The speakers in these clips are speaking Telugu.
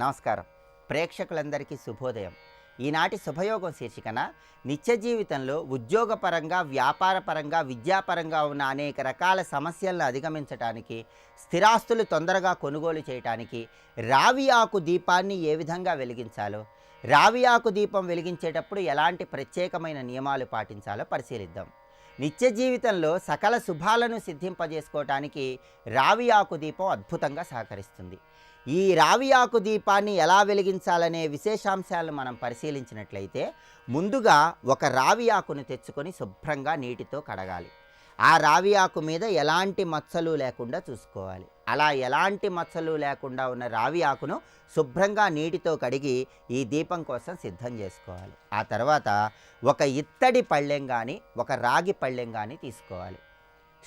నమస్కారం. ప్రేక్షకులందరికీ శుభోదయం. ఈనాటి శుభయోగం శీర్షికన నిత్య జీవితంలో ఉద్యోగపరంగా, వ్యాపారపరంగా, విద్యాపరంగా ఉన్న అనేక రకాల సమస్యలను అధిగమించడానికి, స్థిరాస్తులు తొందరగా కొనుగోలు చేయటానికి రావి ఆకు దీపాన్ని ఏ విధంగా వెలిగించాలో, రావి ఆకు దీపం వెలిగించేటప్పుడు ఎలాంటి ప్రత్యేకమైన నియమాలు పాటించాలో పరిశీలిద్దాం. నిత్య జీవితంలో సకల శుభాలను సిద్ధింపజేసుకోవటానికి రావి ఆకు దీపం అద్భుతంగా సహకరిస్తుంది. ఈ రావి ఆకు దీపాన్ని ఎలా వెలిగించాలనే విశేషాంశాలను మనం పరిశీలించినట్లయితే, ముందుగా ఒక రావి ఆకును తెచ్చుకొని శుభ్రంగా నీటితో కడగాలి. ఆ రావి ఆకు మీద ఎలాంటి మచ్చలు లేకుండా చూసుకోవాలి. అలా ఎలాంటి మచ్చలు లేకుండా ఉన్న రావి ఆకును శుభ్రంగా నీటితో కడిగి ఈ దీపం కోసం సిద్ధం చేసుకోవాలి. ఆ తర్వాత ఒక ఇత్తడి పళ్ళెం కానీ, ఒక రాగి పళ్ళెం కానీ తీసుకోవాలి.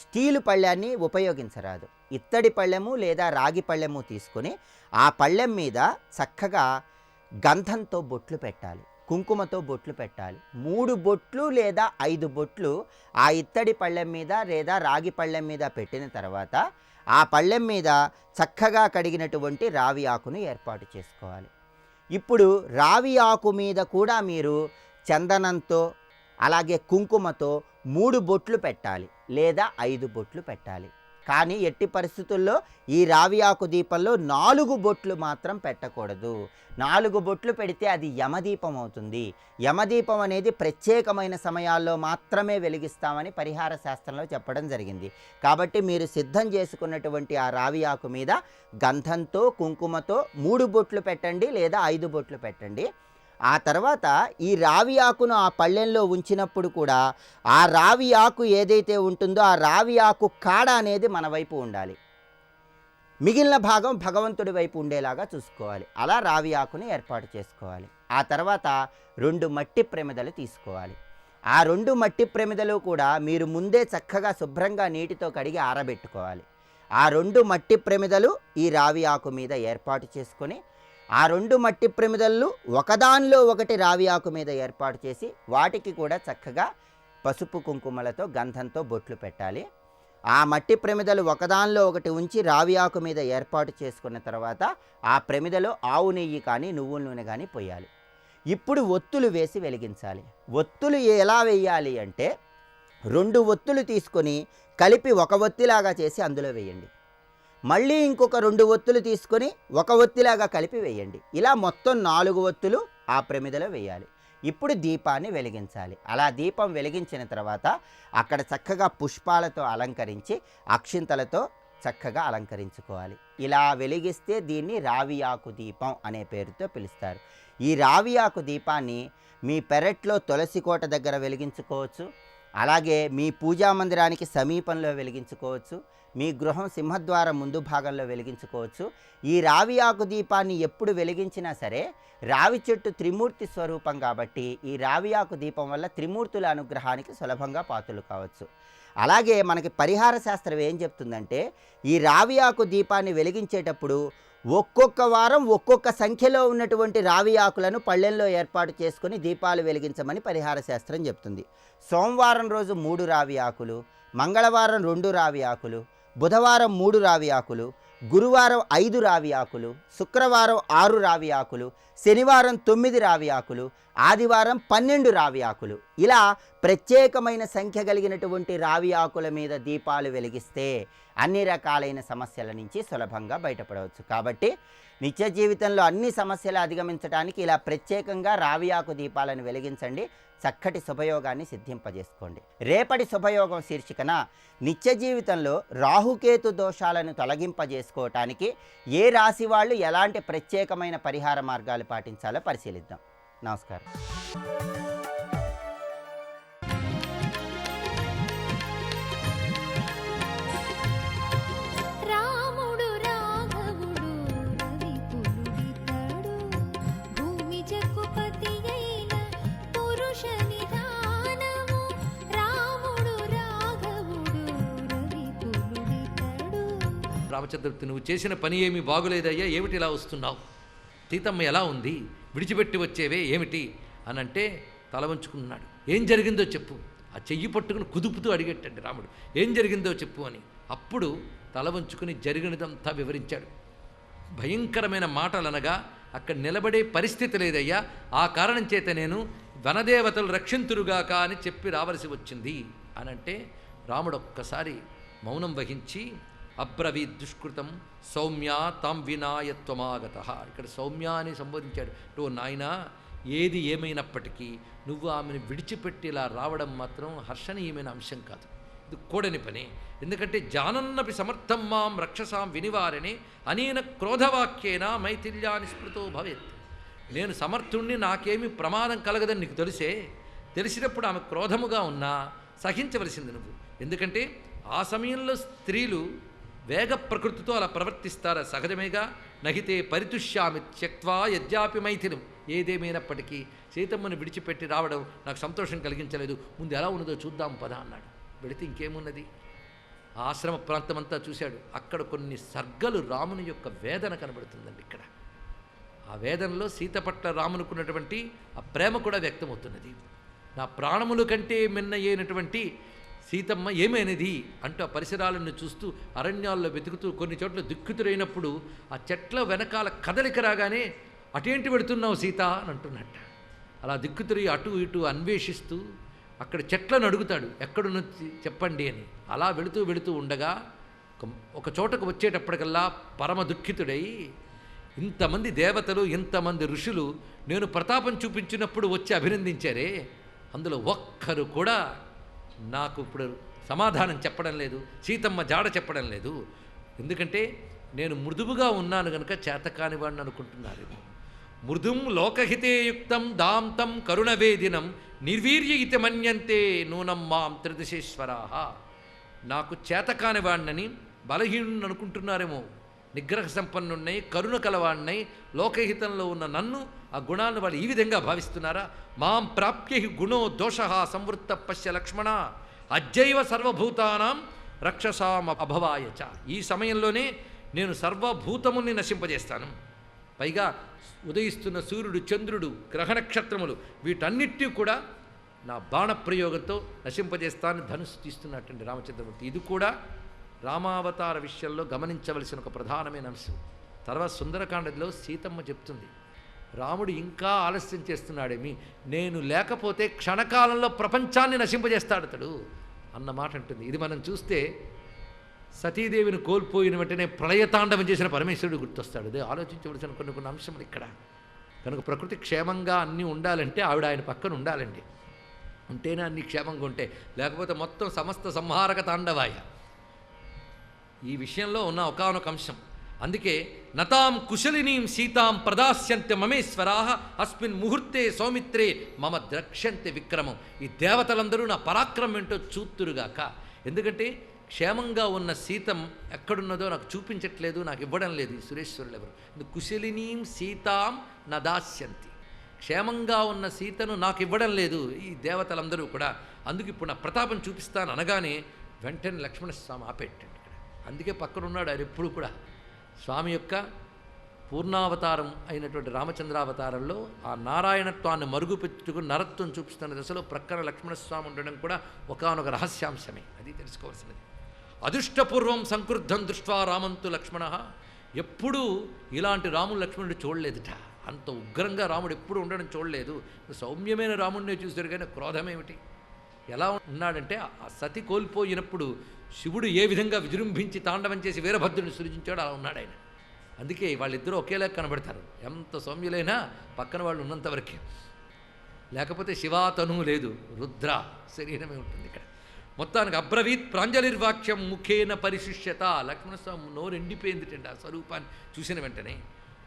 స్టీలు పళ్ళెన్ని ఉపయోగించరాదు. ఇత్తడి పళ్ళెము లేదా రాగి పళ్ళెము తీసుకొని ఆ పళ్ళెం మీద చక్కగా గంధంతో బొట్లు పెట్టాలి, కుంకుమతో బొట్లు పెట్టాలి. 3 బొట్లు లేదా 5 బొట్లు ఆ ఇత్తడి పళ్ళెం మీద లేదా రాగి పళ్ళెం మీద పెట్టిన తర్వాత ఆ పళ్ళెం మీద చక్కగా కడిగినటువంటి రావి ఆకును ఏర్పాటు చేసుకోవాలి. ఇప్పుడు రావి ఆకు మీద కూడా మీరు చందనంతో అలాగే కుంకుమతో 3 బొట్లు పెట్టాలి లేదా 5 బొట్లు పెట్టాలి. కానీ ఎట్టి పరిస్థితుల్లో ఈ రావి ఆకు దీపంలో 4 బొట్లు మాత్రం పెట్టకూడదు. 4 బొట్లు పెడితే అది యమదీపం అవుతుంది. యమదీపం అనేది ప్రత్యేకమైన సమయాల్లో మాత్రమే వెలిగిస్తామని పరిహార శాస్త్రంలో చెప్పడం జరిగింది. కాబట్టి మీరు సిద్ధం చేసుకున్నటువంటి ఆ రావి ఆకు మీద గంధంతో కుంకుమతో 3 బొట్లు పెట్టండి లేదా 5 బొట్లు పెట్టండి. ఆ తర్వాత ఈ రావి ఆకును ఆ పళ్ళెంలో ఉంచినప్పుడు కూడా ఆ రావి ఆకు ఏదైతే ఉంటుందో ఆ రావి ఆకు కాడ అనేది మన వైపు ఉండాలి, మిగిలిన భాగం భగవంతుడి వైపు ఉండేలాగా చూసుకోవాలి. అలా రావి ఆకుని ఏర్పాటు చేసుకోవాలి. ఆ తర్వాత 2 మట్టి ప్రమిదలు తీసుకోవాలి. ఆ 2 మట్టి ప్రమిదలు కూడా మీరు ముందే చక్కగా శుభ్రంగా నీటితో కడిగి ఆరబెట్టుకోవాలి. ఆ 2 మట్టి ప్రమిదలు ఈ రావి ఆకు మీద ఏర్పాటు చేసుకొని ఆ 2 మట్టి ప్రమిదలు ఒకదానిలో ఒకటి రావి ఆకు మీద ఏర్పాటు చేసి వాటికి కూడా చక్కగా పసుపు కుంకుమలతో గంధంతో బొట్లు పెట్టాలి. ఆ మట్టి ప్రమిదలు ఒకదానిలో ఒకటి ఉంచి రావి ఆకు మీద ఏర్పాటు చేసుకున్న తర్వాత ఆ ప్రమిదలో ఆవు నెయ్యి కానీ నువ్వుల నూనె కానీ పోయాలి. ఇప్పుడు ఒత్తులు వేసి వెలిగించాలి. ఒత్తులు ఎలా వేయాలి అంటే 2 ఒత్తులు తీసుకొని కలిపి ఒక ఒత్తిలాగా చేసి అందులో వేయండి. మళ్ళీ ఇంకొక 2 ఒత్తులు తీసుకొని ఒక ఒత్తిలాగా కలిపి వేయండి. ఇలా మొత్తం 4 ఒత్తులు ఆ ప్రమిదలో వేయాలి. ఇప్పుడు దీపాన్ని వెలిగించాలి. అలా దీపం వెలిగించిన తర్వాత అక్కడ చక్కగా పుష్పాలతో అలంకరించి అక్షింతలతో చక్కగా అలంకరించుకోవాలి. ఇలా వెలిగిస్తే దీన్ని రావి ఆకు దీపం అనే పేరుతో పిలుస్తారు. ఈ రావి ఆకు దీపాన్ని మీ పెరట్లో తులసి కోట దగ్గర వెలిగించుకోవచ్చు, అలాగే మీ పూజా మందిరానికి సమీపంలో వెలిగించుకోవచ్చు, మీ గృహం సింహద్వారం ముందు భాగంలో వెలిగించుకోవచ్చు. ఈ రావి ఆకు దీపాన్ని ఎప్పుడు వెలిగించినా సరే రావి చెట్టు త్రిమూర్తి స్వరూపం కాబట్టి ఈ రావి ఆకు దీపం వల్ల త్రిమూర్తుల అనుగ్రహానికి సులభంగా పాత్రలు కావచ్చు. అలాగే మనకి పరిహార శాస్త్రం ఏం చెప్తుందంటే, ఈ రావి ఆకు దీపాన్ని వెలిగించేటప్పుడు ఒక్కొక్క వారం ఒక్కొక్క సంఖ్యలో ఉన్నటువంటి రావి ఆకులను పళ్ళెంలో ఏర్పాటు చేసుకొని దీపాలు వెలిగించమని పరిహార శాస్త్రం చెప్తుంది. సోమవారం రోజు 3 రావి ఆకులు, మంగళవారం 2 రావి ఆకులు, బుధవారం 3 రావి ఆకులు, గురువారం 5 రావి ఆకులు, శుక్రవారం 6 రావి ఆకులు, శనివారం 9 రావి ఆకులు, ఆదివారం 12 రావి ఆకులు. ఇలా ప్రత్యేకమైన సంఖ్య కలిగినటువంటి రావి ఆకుల మీద దీపాలు వెలిగిస్తే అన్ని రకాలైన సమస్యల నుంచి సులభంగా బయటపడవచ్చు. కాబట్టి నిత్య జీవితంలో అన్ని సమస్యలు అధిగమించడానికి ఇలా ప్రత్యేకంగా రావి ఆకు దీపాలను వెలిగించండి. చక్కటి శుభయోగాన్ని సిద్ధింపజేసుకోండి. రేపటి శుభయోగం శీర్షికన నిత్య జీవితంలో రాహుకేతు దోషాలను తొలగింపజేసుకోవటానికి ఏ రాశి వాళ్ళు ఎలాంటి ప్రత్యేకమైన పరిహార మార్గాలు పాటించాలో పరిశీలిద్దాం. నమస్కారం. రామచంద్రమూర్తి, నువ్వు చేసిన పని ఏమీ బాగులేదయ్యా, ఏమిటి ఇలా వస్తున్నావు? సీతమ్మ ఎలా ఉంది? విడిచిపెట్టి వచ్చేవే ఏమిటి అని అంటే తల వంచుకున్నాడు. ఏం జరిగిందో చెప్పు. ఆ చెయ్యి పట్టుకుని కుదుపుతూ అడిగేటండి రాముడు, ఏం జరిగిందో చెప్పు అని. అప్పుడు తల వంచుకుని జరిగినదంతా వివరించాడు. భయంకరమైన మాటలు అనగా అక్కడ నిలబడే పరిస్థితి లేదయ్యా. ఆ కారణం చేత నేను వనదేవతలు రక్షింతురుగాక అని చెప్పి రావలసి వచ్చింది అనంటే రాముడు ఒక్కసారి మౌనం వహించి అబ్రవీద్ దుష్కృతం సౌమ్య తాం వినాయత్వమాగత. ఇక్కడ సౌమ్య అని సంబోధించాడు. ఓ నాయనా, ఏది ఏమైనప్పటికీ నువ్వు ఆమెను విడిచిపెట్టి ఇలా రావడం మాత్రం హర్షణీయమైన అంశం కాదు, ఇది కూడని పని. ఎందుకంటే జానన్నపి సమర్థం మాం రక్షసాం వినివారిని అనేన క్రోధవాక్యేన మైథిల్యాని స్మృతో భవేత్. నేను సమర్థుణ్ణి, నాకేమీ ప్రమాదం కలగదని నీకు తెలిసినప్పుడు ఆమె క్రోధముగా ఉన్నా సహించవలసింది నువ్వు. ఎందుకంటే ఆ సమయంలో స్త్రీలు వేగ ప్రకృతితో అలా ప్రవర్తిస్తారా, సహజమేగా. నహితే పరితుష్యామి త్యక్వా యద్యాపి మైథిలం. ఏదేమైనప్పటికీ సీతమ్మను విడిచిపెట్టి రావడం నాకు సంతోషం కలిగించలేదు, ముందు ఎలా ఉన్నదో చూద్దాం పద అన్నాడు. వెళితే ఇంకేమున్నది, ఆశ్రమ ప్రాంతమంతా చూశాడు. అక్కడ కొన్ని సర్గలు రాముని యొక్క వేదన కనబడుతుందండి. ఇక్కడ ఆ వేదనలో సీత పట్ల రామునుకున్నటువంటి ఆ ప్రేమ కూడా వ్యక్తమవుతున్నది. నా ప్రాణముల కంటే మిన్నయ్యేనటువంటి సీతమ్మ ఏమైనది అంటూ ఆ పరిసరాలను చూస్తూ అరణ్యాల్లో వెతుకుతూ కొన్ని చోట్ల దుఃఖితుడైనప్పుడు ఆ చెట్ల వెనకాల కదలిక రాగానే అటేంటి వెళుతున్నావు సీత అని అంటున్నట్ట. అలా దిక్కుతురి అటు ఇటు అన్వేషిస్తూ అక్కడ చెట్లను అడుగుతాడు, ఎక్కడున్నది చెప్పండి అని. అలా వెళుతూ ఉండగా ఒక చోటకు వచ్చేటప్పటికల్లా పరమ దుఃఖితుడై, ఇంతమంది దేవతలు ఇంతమంది ఋషులు నేను ప్రతాపం చూపించినప్పుడు వచ్చి అభినందించారే, అందులో ఒక్కరు కూడా నాకు ఇప్పుడు సమాధానం చెప్పడం లేదు, సీతమ్మ జాడ చెప్పడం లేదు. ఎందుకంటే నేను మృదువుగా ఉన్నాను కనుక చేతకాని వాడిని అనుకుంటున్నారేమో. మృదుం లోకహితేయుక్తం దాంతం కరుణవేదినం నిర్వీర్య ఇతి మన్యంతే నూనం మాం త్రిదశేశ్వరాహ. నాకు చేతకాని వాడినని బలహీనుని అనుకుంటున్నారేమో. నిగ్రహ సంపన్నున్నై కరుణ కలవాణ్ణై లోకహితంలో ఉన్న నన్ను, ఆ గుణాలను వాళ్ళు ఈ విధంగా భావిస్తున్నారా? మాం ప్రాప్య గుణో దోష సంవృత్త పశ్య లక్ష్మణ అజ్జైవ సర్వభూతానాం రక్షసాం అభవాయచ. ఈ సమయంలోనే నేను సర్వభూతముల్ని నశింపజేస్తాను. పైగా ఉదయిస్తున్న సూర్యుడు, చంద్రుడు, గ్రహ నక్షత్రములు వీటన్నిటినీ కూడా నా బాణప్రయోగంతో నశింపజేస్తాను ధనుసు తీస్తున్నట్టండి రామచంద్రమూర్తి. ఇది కూడా రామావతార విషయంలో గమనించవలసిన ఒక ప్రధానమైన అంశం. తర్వాత సుందరకాండలో సీతమ్మ చెప్తుంది, రాముడు ఇంకా ఆలస్యం చేస్తున్నాడేమి, నేను లేకపోతే క్షణకాలంలో ప్రపంచాన్ని నశింపజేస్తాడతడు అన్న మాట అంటుంది. ఇది మనం చూస్తే సతీదేవిని కోల్పోయిన వెంటనే ప్రళయతాండవం చేసిన పరమేశ్వరుడు గుర్తొస్తాడు. అదే ఆలోచించవలసిన కొన్ని అంశములు ఇక్కడ. కనుక ప్రకృతి క్షేమంగా అన్నీ ఉండాలంటే ఆవిడ ఆయన పక్కన ఉండాలండి, ఉంటేనే అన్ని క్షేమంగా ఉంటాయి. లేకపోతే మొత్తం సమస్త సంహారక తాండవాయ. ఈ విషయంలో ఉన్న ఒకానొక అంశం. అందుకే నతాం కుశలినీం సీతాం ప్రదాస్యంత్య మమేశ్వరాహ అస్మిన్ ముహూర్తే సౌమిత్రే మమ ద్రక్ష్యంత్య విక్రమం. ఈ దేవతలందరూ నా పరాక్రమం ఏంటో చూతురుగాక. ఎందుకంటే క్షేమంగా ఉన్న సీతం ఎక్కడున్నదో నాకు చూపించట్లేదు, నాకు ఇవ్వడం లేదు ఈ సురేశ్వరులు ఎవరు. కుశలినీం సీతాం నదాస్యంతి. క్షేమంగా ఉన్న సీతను నాకు ఇవ్వడం లేదు ఈ దేవతలందరూ కూడా. అందుకు ఇప్పుడు నా ప్రతాపం చూపిస్తాను అనగానే వెంటనే లక్ష్మణస్వామి ఆపెట్టండి ఇక్కడ. అందుకే పక్కనున్నాడు ఆయన ఎప్పుడు కూడా. స్వామి యొక్క పూర్ణావతారం అయినటువంటి రామచంద్రావతారంలో ఆ నారాయణత్వాన్ని మరుగుపెట్టుకుని నరత్వం చూపిస్తున్న దశలో ప్రక్కన లక్ష్మణస్వామి ఉండడం కూడా ఒకానొక రహస్యాంశమే. అది తెలుసుకోవాల్సినది. అదృష్టపూర్వం సంక్రుద్ధం దృష్ట్వా రామంతు లక్ష్మణ. ఎప్పుడూ ఇలాంటి రాముడు లక్ష్మణుడు చూడలేదుట. అంత ఉగ్రంగా రాముడు ఎప్పుడు ఉండడం చూడలేదు. సౌమ్యమైన రాముడినే చూశారు కానీ క్రోధమేమిటి. ఎలా ఉన్నాడంటే ఆ సతి కోల్పోయినప్పుడు శివుడు ఏ విధంగా విజృంభించి తాండవం చేసి వీరభద్రుని సృజించాడో అలా ఉన్నాడు ఆయన. అందుకే వాళ్ళిద్దరూ ఒకేలా కనబడతారు. ఎంత సౌమ్యులైనా పక్కన వాళ్ళు ఉన్నంతవరకే. లేకపోతే శివాతను లేదు, రుద్ర శరీరమే ఉంటుంది ఇక్కడ. మొత్తానికి అబ్రవీత్ ప్రాంజలిర్వాక్యం ముఖేన పరిశిష్యత. లక్ష్మణస్వామి నోరు ఎండిపోయిందిటండి ఆ స్వరూపాన్ని చూసిన వెంటనే.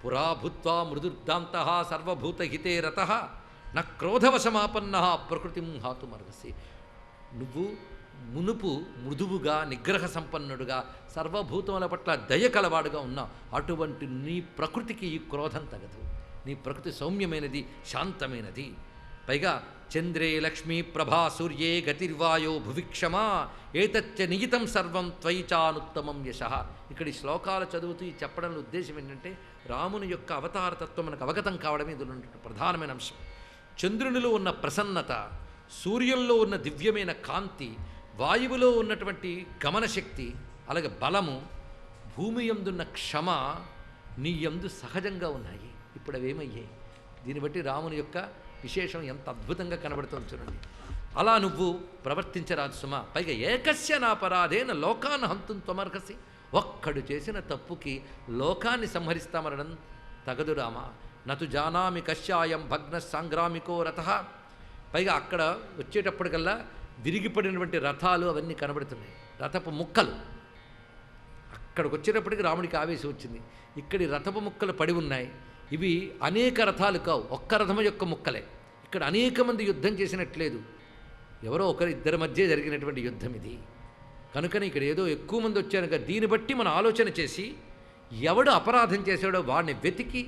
పురా భూత్వా మృదుర్దాంత సర్వభూతహితే రత న క్రోధవశమాపన్న ప్రకృతిం హాతుమర్హసి. నువ్వు మునుపు మృదువుగా నిగ్రహ సంపన్నుడుగా సర్వభూతముల పట్ల దయ కలవాడుగా ఉన్నావు. అటువంటి నీ ప్రకృతికి ఈ క్రోధం తగదు. నీ ప్రకృతి సౌమ్యమైనది, శాంతమైనది. పైగా చంద్రే లక్ష్మీ ప్రభా సూర్యే గతిర్వాయో భువిక్షమా ఏతచ్చ నిహితం సర్వం త్వయిచానుత్తమం యశ. ఇక్కడ ఈ శ్లోకాలు చదువుతూ ఈ చెప్పడంలో ఉద్దేశం ఏంటంటే రాముని యొక్క అవతారతత్వం మనకు అవగతం కావడమే ఇందులో ప్రధానమైన అంశం. చంద్రునిలో ఉన్న ప్రసన్నత, సూర్యంలో ఉన్న దివ్యమైన కాంతి, వాయువులో ఉన్నటువంటి గమనశక్తి, అలాగే బలము, భూమి యందున్న క్షమ నీ యందు సహజంగా ఉన్నాయి. ఇప్పుడు అవేమయ్యాయి. దీన్ని బట్టి రాముని యొక్క విశేషం ఎంత అద్భుతంగా కనబడుతుంది చూడండి. అలా నువ్వు ప్రవర్తించరాదు సుమా. పైగా ఏకస్య నాపరాధేన లోకాన్ని హంతుం త్వమర్హసి. ఒక్కడు చేసిన తప్పుకి లోకాన్ని సంహరిస్తామనడం తగదు రామ. నతు జానామి కశ్యాయం భగ్న సంగ్రామికో రథ. పైగా అక్కడ వచ్చేటప్పటికల్లా విరిగిపడినటువంటి రథాలు అవన్నీ కనబడుతున్నాయి, రథపు ముక్కలు. అక్కడికి వచ్చేటప్పటికి రాముడికి ఆవేశం వచ్చింది. ఇక్కడి రథపు ముక్కలు పడి ఉన్నాయి. ఇవి అనేక రథాలు కావు, ఒక్క రథము యొక్క ముక్కలే. ఇక్కడ అనేక మంది యుద్ధం చేసినట్లేదు, ఎవరో ఒకరి ఇద్దరి మధ్య జరిగినటువంటి యుద్ధం ఇది. కనుకని ఇక్కడ ఏదో ఎక్కువ మంది వచ్చారు కదా, దీన్ని బట్టి మనం ఆలోచన చేసి ఎవడు అపరాధం చేశాడో వాడిని వెతికి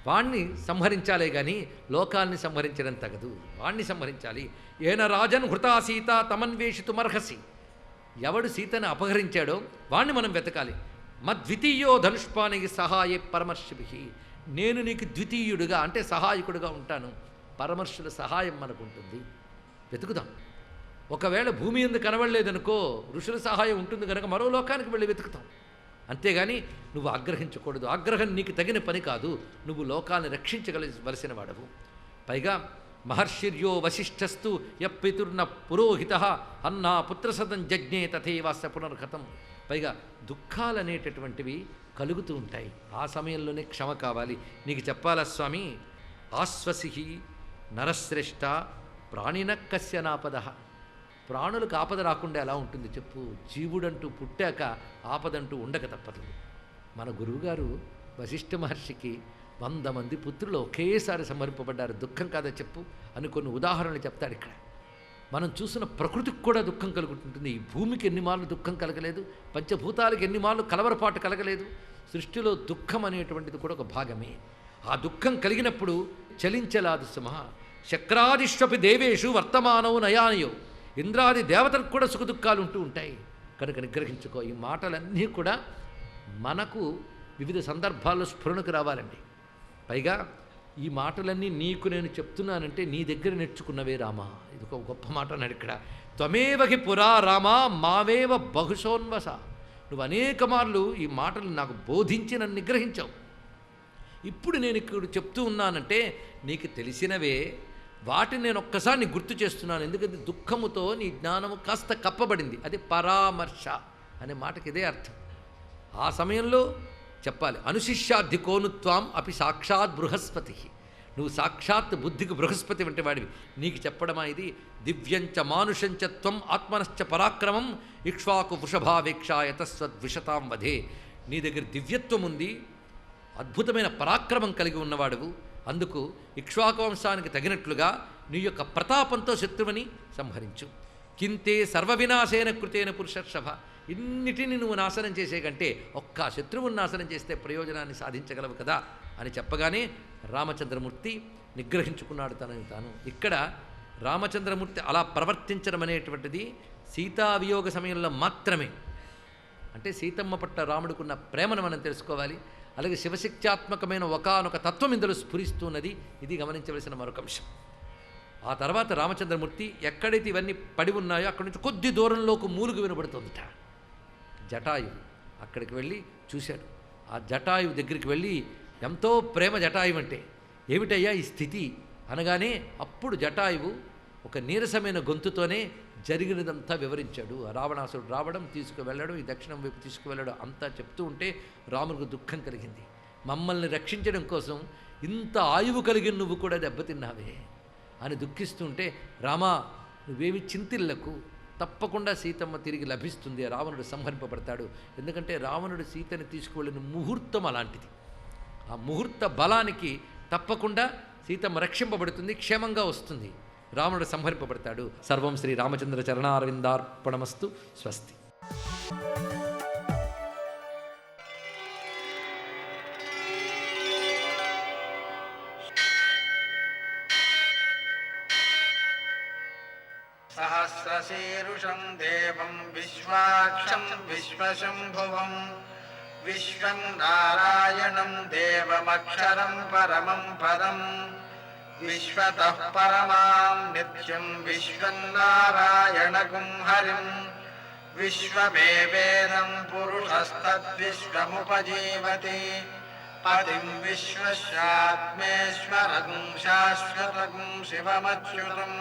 వాణ్ణి సంహరించాలే కానీ లోకాల్ని సంహరించడం తగదు, వాణ్ణి సంహరించాలి. ఏన రాజన్ హృతా సీత తమన్వేషితుమర్హసి. ఎవడు సీతను అపహరించాడో వాణ్ణి మనం వెతకాలి. మద్వితీయో ధనుష్పానికి సహాయే పరమర్షిభి. నేను నీకు ద్వితీయుడుగా అంటే సహాయకుడుగా ఉంటాను, పరమర్షుల సహాయం మనకు ఉంటుంది, వెతుకుదాం. ఒకవేళ భూమి ఎందుకు కనబడలేదనుకో ఋషుల సహాయం ఉంటుంది కనుక మరో లోకానికి వెళ్ళి వెతుకుతాం. అంతేగాని నువ్వు ఆగ్రహించకూడదు, ఆగ్రహం నీకు తగిన పని కాదు, నువ్వు లోకాన్ని రక్షించగలవలసిన వాడవు. పైగా మహర్షిర్యో వశిష్ఠస్తు యపితుర్న పురోహిత అన్నా పుత్రసదం జజ్ఞే తథైవాస్య పునర్గతం. పైగా దుఃఖాలనేటటువంటివి కలుగుతూ ఉంటాయి, ఆ సమయంలోనే క్షమ కావాలి. నీకు చెప్పాలా స్వామి, ఆశ్వసి నరశ్రేష్ఠ ప్రాణిన కస్య నాపద. ప్రాణులకు ఆపద రాకుండా ఎలా ఉంటుంది చెప్పు. జీవుడంటూ పుట్టాక ఆపదంటూ ఉండక తప్పదు. మన గురువుగారు వశిష్ఠ మహర్షికి 100 మంది పుత్రులు ఒకేసారి సమర్పింపబడ్డారు. దుఃఖం కాదా చెప్పు అని కొన్ని ఉదాహరణలు చెప్తాడు ఇక్కడ. మనం చూసిన ప్రకృతికి కూడా దుఃఖం కలుగుతుంటుంది. ఈ భూమికి ఎన్నిమార్లు దుఃఖం కలగలేదు, పంచభూతాలకు ఎన్నిమార్లు కలవరపాటు కలగలేదు. సృష్టిలో దుఃఖం అనేటువంటిది కూడా ఒక భాగమే. ఆ దుఃఖం కలిగినప్పుడు చలించలాదు సుమ. శక్రాదిష్వపి దేవేషు వర్తమానవు నయానయో. ఇంద్రాది దేవతలకు కూడా సుఖదుఖాలు ఉంటూ ఉంటాయి కనుక నిగ్రహించుకో. ఈ మాటలన్నీ కూడా మనకు వివిధ సందర్భాల్లో స్ఫురణకు రావాలండి. పైగా ఈ మాటలన్నీ నీకు నేను చెప్తున్నానంటే నీ దగ్గర నేర్చుకున్నవే రామా. ఇది ఒక గొప్ప మాట అన్నాడు ఇక్కడ. త్వమేవహి పురా రామా మావేవ బహుశోన్వస. నువ్వు అనేక మార్లు ఈ మాటలు నాకు బోధించి నన్ను నిగ్రహించావు. ఇప్పుడు నేను ఇక్కడ చెప్తూ ఉన్నానంటే నీకు తెలిసినవే, వాటిని నేను ఒక్కసారి నీకు గుర్తు చేస్తున్నాను. ఎందుకంటే దుఃఖముతో నీ జ్ఞానము కాస్త కప్పబడింది. అది పరామర్శ అనే మాటకి ఇదే అర్థం. ఆ సమయంలో చెప్పాలి. అనుశిష్యాద్ధి కోనుత్వాం అపి సాక్షాత్ బృహస్పతి. నువ్వు సాక్షాత్ బుద్ధికి బృహస్పతి వంటి వాడివి. నీకు చెప్పడమా ఇది. దివ్యంచ మానుషంచ త్వం ఆత్మనశ్చ పరాక్రమం ఇక్ష్వాకు వృషభావేక్షాయ తస్వద్విషతాం వధే. నీ దగ్గర దివ్యత్వం ఉంది, అద్భుతమైన పరాక్రమం కలిగి ఉన్నవాడువు. అందుకు ఇక్ష్వాకు వంశానికి తగినట్లుగా నీ యొక్క ప్రతాపంతో శత్రువుని సంహరించు. కింతే సర్వవినాశేన కృతేన పురుషర్షభ. ఇన్నిటిని నువ్వు నాశనం చేసే కంటే ఒక్క శత్రువుని నాశనం చేస్తే ప్రయోజనాన్ని సాధించగలవు కదా అని చెప్పగానే రామచంద్రమూర్తి నిగ్రహించుకున్నాడు తనని తాను. ఇక్కడ రామచంద్రమూర్తి అలా ప్రవర్తించడం అనేటువంటిది సీతావియోగ సమయంలో మాత్రమే. అంటే సీతమ్మ పట్ల రాముడికున్న ప్రేమను మనం తెలుసుకోవాలి. అలాగే శివశక్త్యాత్మకమైన ఒకానొక తత్వం ఇందులో స్ఫురిస్తున్నది. ఇది గమనించవలసిన మరొక అంశం. ఆ తర్వాత రామచంద్రమూర్తి ఎక్కడైతే ఇవన్నీ పడి ఉన్నాయో అక్కడి నుంచి కొద్ది దూరంలోకి మూలుగు వినబడుతుందట. జటాయువు అక్కడికి వెళ్ళి చూశాడు. ఆ జటాయువు దగ్గరికి వెళ్ళి ఎంతో ప్రేమ జటాయువు అంటే ఏమిటయ్యా ఈ స్థితి అనగానే అప్పుడు జటాయువు ఒక నీరసమైన గొంతుతోనే జరిగినదంతా వివరించాడు. రావణాసుడు రావడం, తీసుకువెళ్ళడం, ఈ దక్షిణం వైపు తీసుకువెళ్ళడం అంతా చెప్తూ ఉంటే రామునికి దుఃఖం కలిగింది. మమ్మల్ని రక్షించడం కోసం ఇంత ఆయువు కలిగిన నువ్వు కూడా దెబ్బతిన్నావే అని దుఃఖిస్తుంటే, రామా నువ్వేమి చింతిల్లకు, తప్పకుండా సీతమ్మ తిరిగి లభిస్తుంది, రావణుడు సంహరింపబడతాడు. ఎందుకంటే రావణుడు సీతని తీసుకువెళ్ళిన ముహూర్తం అలాంటిది. ఆ ముహూర్త బలానికి తప్పకుండా సీతమ్మ రక్షింపబడుతుంది, క్షేమంగా వస్తుంది, రావణుడు సంహరింపబడతాడు. సర్వం శ్రీ రామచంద్ర చరణారవిందార్పణమస్తు. స్వస్తి. సహస్రశీరుషం దేవం విశ్వాక్షం విశ్వశంభువం విశ్వం నారాయణం దేవమక్షరం పరమం పదం విశ్వతః పరమాం నిత్యం విశ్వం నారాయణగుం హరిం విశ్వమేవేదం పురుషస్తద్విశ్వముపజీవతి पतिं विश्वस्यात्मेश्वरं शाश्वतं शिवमच्युतं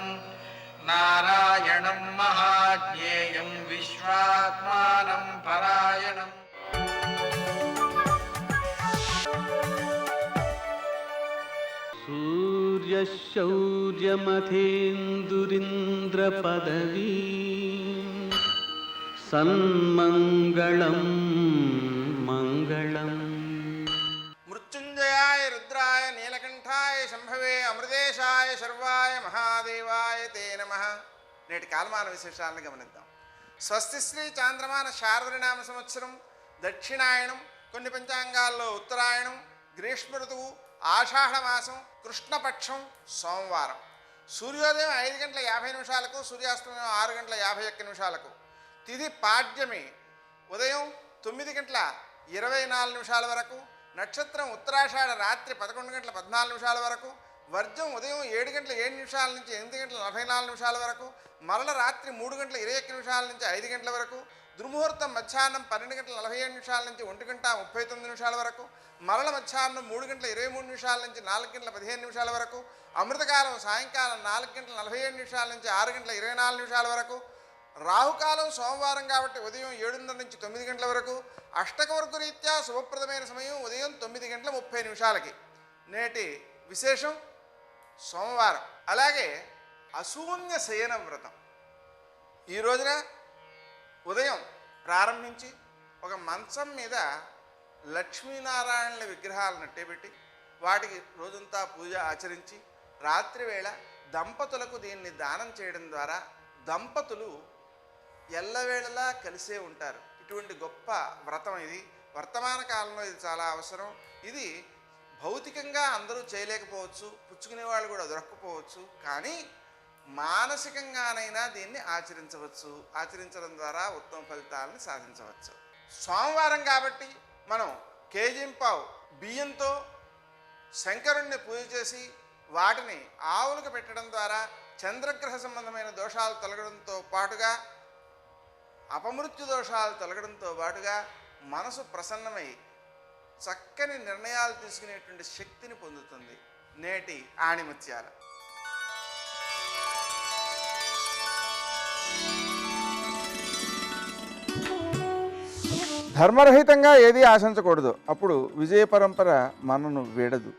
नारायणं महाज्ञेयं विश्वात्मानं परायणम् सूर्यशौर्यमथेन्दुरिन्द्रपदवी सन्मङ्गलं मङ्गलम् मृत्युंजयाय रुद्राय नीलकंठाय शंभवे अमृतेशाय शर्वाय महादेवाय ते नमः. నేటి కాలమాన విశేషాలను గమనిద్దాం. స్వస్తి శ్రీ చాంద్రమాన శార్వరినామ సంవత్సరం, దక్షిణాయనం, కొన్ని పంచాంగాల్లో ఉత్తరాయణం, గ్రీష్మ ఋతువు, ఆషాఢమాసం, కృష్ణపక్షం, సోమవారం. సూర్యోదయం 5:50 సూర్యాస్తమయం 6:51. తిథి పాడ్యమి ఉదయం 9:24 వరకు. నక్షత్రం ఉత్తరాషాఢ రాత్రి 11:14 వరకు. వర్జం ఉదయం 7:07 నుంచి 8:44 వరకు. మరల రాత్రి 3:21 నుంచి 5 గంటల వరకు. దుర్ముహూర్తం మధ్యాహ్నం 12:47 నుంచి 1:39 వరకు. మరల మధ్యాహ్నం 3:23 నుంచి 4:15 వరకు. అమృతకాలం సాయంకాలం 4:47 నుంచి 6:24 వరకు. రాహుకాలం సోమవారం కాబట్టి ఉదయం 7:30 నుంచి 9 గంటల వరకు. అష్టకవర్గ రీత్యా శుభప్రదమైన సమయం ఉదయం 9:30 నేటి విశేషం సోమవారం. అలాగే అశూన్య శయన వ్రతం. ఈ రోజున ఉదయం ప్రారంభించి ఒక మంచం మీద లక్ష్మీనారాయణుల విగ్రహాలను నట్టేబెట్టి వాటికి రోజంతా పూజ ఆచరించి రాత్రి వేళ దంపతులకు దీన్ని దానం చేయడం ద్వారా దంపతులు ఎల్లవేళలా కలిసే ఉంటారు. ఇటువంటి గొప్ప వ్రతం ఇది. వర్తమాన కాలంలో ఇది చాలా అవసరం. ఇది భౌతికంగా అందరూ చేయలేకపోవచ్చు, పుచ్చుకునే వాళ్ళు కూడా దొరక్కపోవచ్చు, కానీ మానసికంగానైనా దీన్ని ఆచరించవచ్చు. ఆచరించడం ద్వారా ఉత్తమ ఫలితాలను సాధించవచ్చు. సోమవారం కాబట్టి మనం కేజీంపావు బియ్యంతో శంకరుణ్ణి పూజ చేసి వాటిని ఆవులకు పెట్టడం ద్వారా చంద్రగ్రహ సంబంధమైన దోషాలు తొలగడంతో పాటుగా అపమృత్యు దోషాలు తొలగడంతో పాటుగా మనసు ప్రసన్నమై చక్కని నిర్ణయాలు తీసుకునేటువంటి శక్తిని పొందుతుంది. నేటి ఆణిముత్యాలు. ధర్మరహితంగా ఏది ఆశించకూడదు, అప్పుడు విజయ పరంపర మనను వీడదు.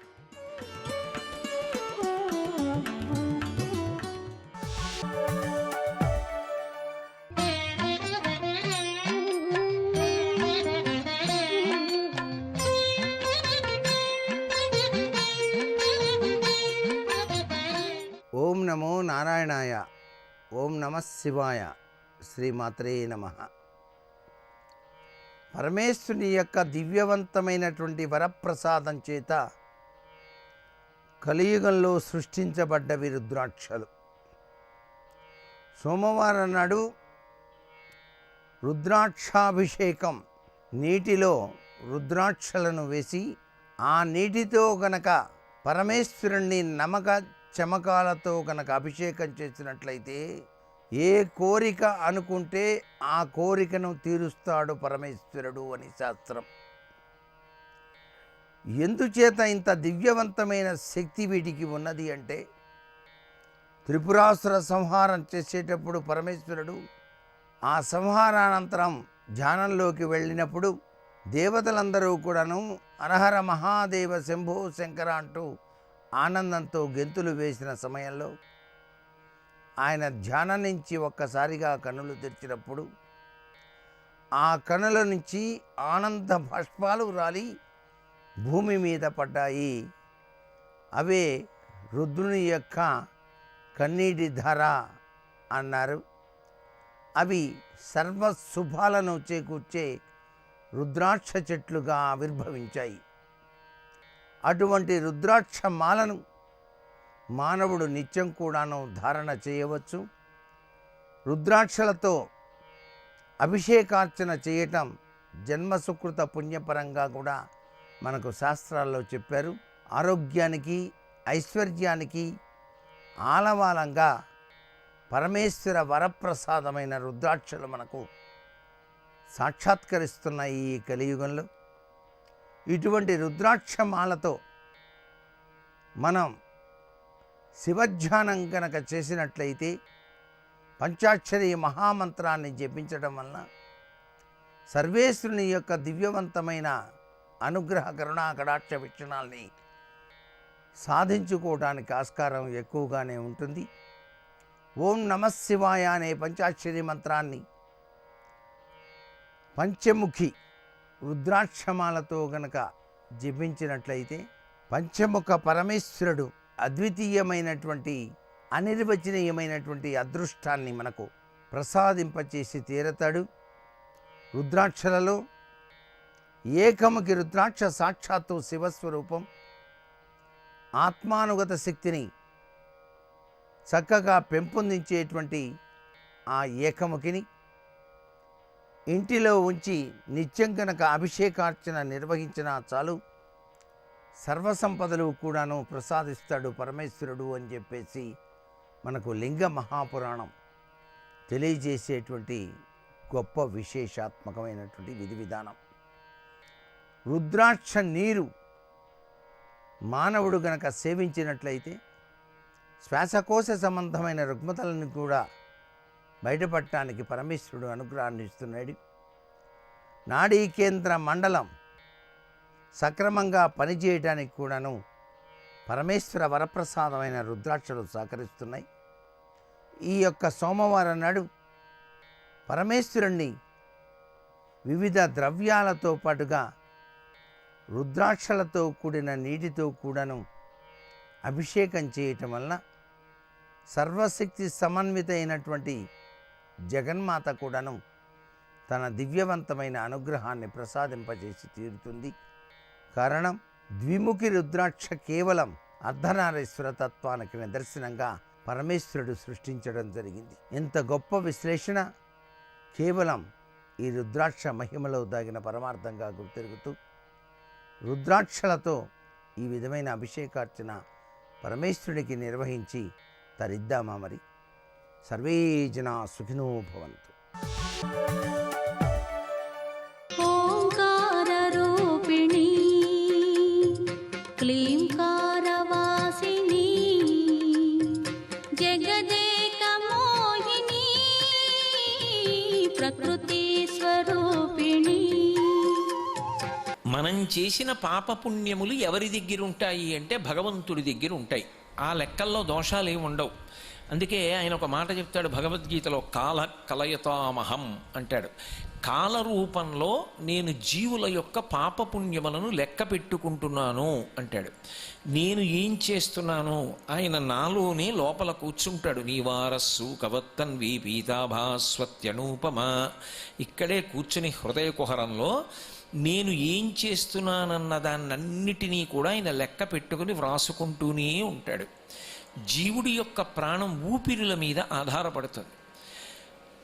ఓం నమో నారాయణాయ. ఓం నమః శివాయ. శ్రీమాత్రే నమః. పరమేశ్వరుని యొక్క దివ్యవంతమైనటువంటి వరప్రసాదం చేత కలియుగంలో సృష్టించబడ్డవి రుద్రాక్షలు. సోమవారం నాడు రుద్రాక్షాభిషేకం, నీటిలో రుద్రాక్షలను వేసి ఆ నీటితో గనక పరమేశ్వరుణ్ణి నమక చమకాలతో గనక అభిషేకం చేసినట్లయితే ఏ కోరిక అనుకుంటే ఆ కోరికను తీరుస్తాడు పరమేశ్వరుడు అని శాస్త్రం. ఎందుచేత ఇంత దివ్యవంతమైన శక్తి వీటికి ఉన్నది అంటే, త్రిపురాసుర సంహారం చేసేటప్పుడు పరమేశ్వరుడు ఆ సంహారానంతరం ధ్యానంలోకి వెళ్ళినప్పుడు దేవతలందరూ కూడాను హరహర మహాదేవ శంభో శంకర అంటూ ఆనందంతో గెంతులు వేసిన సమయంలో ఆయన ధ్యానం నుంచి ఒక్కసారిగా కన్నులు తెరిచినప్పుడు ఆ కన్నుల నుంచి ఆనంద బాష్పాలు రాలి భూమి మీద పడ్డాయి. అవే రుద్రుని యొక్క కన్నీటి ధార అన్నారు. అవి సర్వ శుభాలను చేకూర్చే రుద్రాక్ష చెట్లుగా ఆవిర్భవించాయి. అటువంటి రుద్రాక్ష మాలను మానవుడు నిత్యం కూడాను ధారణ చేయవచ్చు. రుద్రాక్షలతో అభిషేకార్చన చేయటం జన్మసుకృత పుణ్యపరంగా కూడా మనకు శాస్త్రాల్లో చెప్పారు. ఆరోగ్యానికి ఐశ్వర్యానికి ఆలవాలంగా పరమేశ్వర వరప్రసాదమైన రుద్రాక్షలు మనకు సాక్షాత్కరిస్తున్నాయి ఈ కలియుగంలో. ఇటువంటి రుద్రాక్షమాలతో మనం శివధ్యానం కనుక చేసినట్లయితే పంచాక్షరి మహామంత్రాన్ని జపించడం వలన సర్వేశ్వరుని యొక్క దివ్యవంతమైన అనుగ్రహ కరుణా కటాక్ష వీక్షణాల్ని సాధించుకోవడానికి ఆస్కారం ఎక్కువగానే ఉంటుంది. ఓం నమః శివాయ అనే పంచాక్షరి మంత్రాన్ని పంచముఖి రుద్రాక్షమాలతో గనక జపించినట్లయితే పంచముఖ పరమేశ్వరుడు అద్వితీయమైనటువంటి అనిర్వచనీయమైనటువంటి అదృష్టాన్ని మనకు ప్రసాదింపచేసి తీరతాడు. రుద్రాక్షలలో ఏకముఖి రుద్రాక్ష సాక్షాత్తు శివస్వరూపం. ఆత్మానుగత శక్తిని చక్కగా పెంపొందించేటువంటి ఆ ఏకముఖిని ఇంటిలో ఉంచి నిత్యం కనుక అభిషేకార్చన నిర్వహించినా చాలు, సర్వసంపదలు కూడాను ప్రసాదిస్తాడు పరమేశ్వరుడు అని చెప్పేసి మనకు లింగ మహాపురాణం తెలియజేసేటువంటి గొప్ప విశేషాత్మకమైనటువంటి విధి విధానం. రుద్రాక్ష నీరు మానవుడు గనక సేవించినట్లయితే శ్వాసకోశ సంబంధమైన రుగ్మతలను కూడా బయటపడటానికి పరమేశ్వరుడు అనుగ్రహాన్ని ఇస్తున్నాడు. నాడీ కేంద్ర మండలం సక్రమంగా పనిచేయడానికి కూడాను పరమేశ్వర వరప్రసాదమైన రుద్రాక్షలు సహకరిస్తున్నాయి. ఈ యొక్క సోమవారం నాడు పరమేశ్వరుణ్ణి వివిధ ద్రవ్యాలతో పాటుగా రుద్రాక్షలతో కూడిన నీటితో కూడాను అభిషేకం చేయటం వలన సర్వశక్తి సమన్విత అయినటువంటి జగన్మాత కూడాను తన దివ్యవంతమైన అనుగ్రహాన్ని ప్రసాదింపజేసి తీరుతుంది. కారణం ద్విముఖి రుద్రాక్ష కేవలం అర్ధనారీశ్వర తత్వానికి నిదర్శనంగా పరమేశ్వరుడు సృష్టించడం జరిగింది. ఇంత గొప్ప విశ్లేషణ కేవలం ఈ రుద్రాక్ష మహిమలో దాగిన పరమార్థంగా గుర్తెరుగుతూ రుద్రాక్షలతో ఈ విధమైన అభిషేకార్చన పరమేశ్వరుడికి నిర్వహించి తరిద్దామా మరి. సర్వే జనా సుఖినో భవంతు. ఓంకారరూపిణీ క్లీంకారవాసినీ జగదేకమోహినీ ప్రకృతి స్వరూపిణీ. మనం చేసిన పాపపుణ్యములు ఎవరి దగ్గర ఉంటాయి అంటే భగవంతుడి దగ్గర ఉంటాయి. ఆ లెక్కల్లో దోషాలు ఏమి ఉండవు. అందుకే ఆయన ఒక మాట చెప్తాడు భగవద్గీతలో, కాల కలయతామహం అంటాడు. కాల రూపంలో నేను జీవుల యొక్క పాపపుణ్యములను లెక్క పెట్టుకుంటున్నాను అంటాడు. నేను ఏం చేస్తున్నాను, ఆయన నాలోనే లోపల కూర్చుంటాడు. నీవారస్సు కవత్తన్వి పీతాభాస్వత్యనూపమా, ఇక్కడే కూర్చుని హృదయ కుహరంలో నేను ఏం చేస్తున్నానన్న దాన్నన్నిటినీ కూడా ఆయన లెక్క పెట్టుకుని వ్రాసుకుంటూనే ఉంటాడు. జీవుడి యొక్క ప్రాణం ఊపిరుల మీద ఆధారపడుతుంది.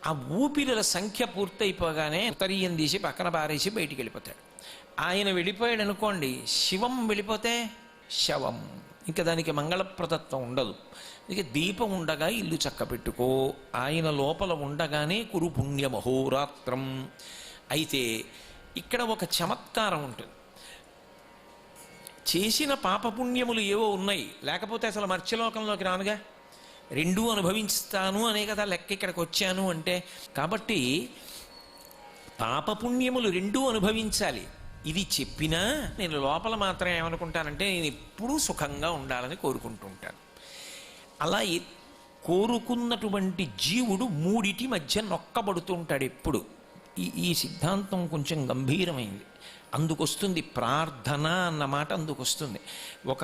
ఆ ఊపిరుల సంఖ్య పూర్తయిపోగానే ఉత్తరీయం తీసి పక్కన పారేసి బయటికి వెళ్ళిపోతాడు. ఆయన వెళ్ళిపోయాడు అనుకోండి, శివం వెళ్ళిపోతే శవం, ఇంకా దానికి మంగళప్రదత్వం ఉండదు. అందుకే దీపం ఉండగా ఇల్లు చక్క పెట్టుకో, ఆయన లోపల ఉండగానే కురు పుణ్యమహోరాత్రం. అయితే ఇక్కడ ఒక చమత్కారం ఉంటుంది. చేసిన పాపపుణ్యములు ఏవో ఉన్నాయి, లేకపోతే అసలు మర్త్యలోకంలోకి రానుగా, రెండూ అనుభవిస్తాను అనే కదా లెక్క ఇక్కడికి వచ్చాను అంటే. కాబట్టి పాపపుణ్యములు రెండూ అనుభవించాలి. ఇది చెప్పినా నేను లోపల మాత్రం ఏమనుకుంటానంటే నేను ఎప్పుడూ సుఖంగా ఉండాలని కోరుకుంటూ ఉంటాను. అలా కోరుకున్నటువంటి జీవుడు మూడిటి మధ్య నొక్కబడుతూ ఉంటాడు ఎప్పుడు. ఈ సిద్ధాంతం కొంచెం గంభీరమైంది. అందుకొస్తుంది ప్రార్థన అన్నమాట, అందుకొస్తుంది. ఒక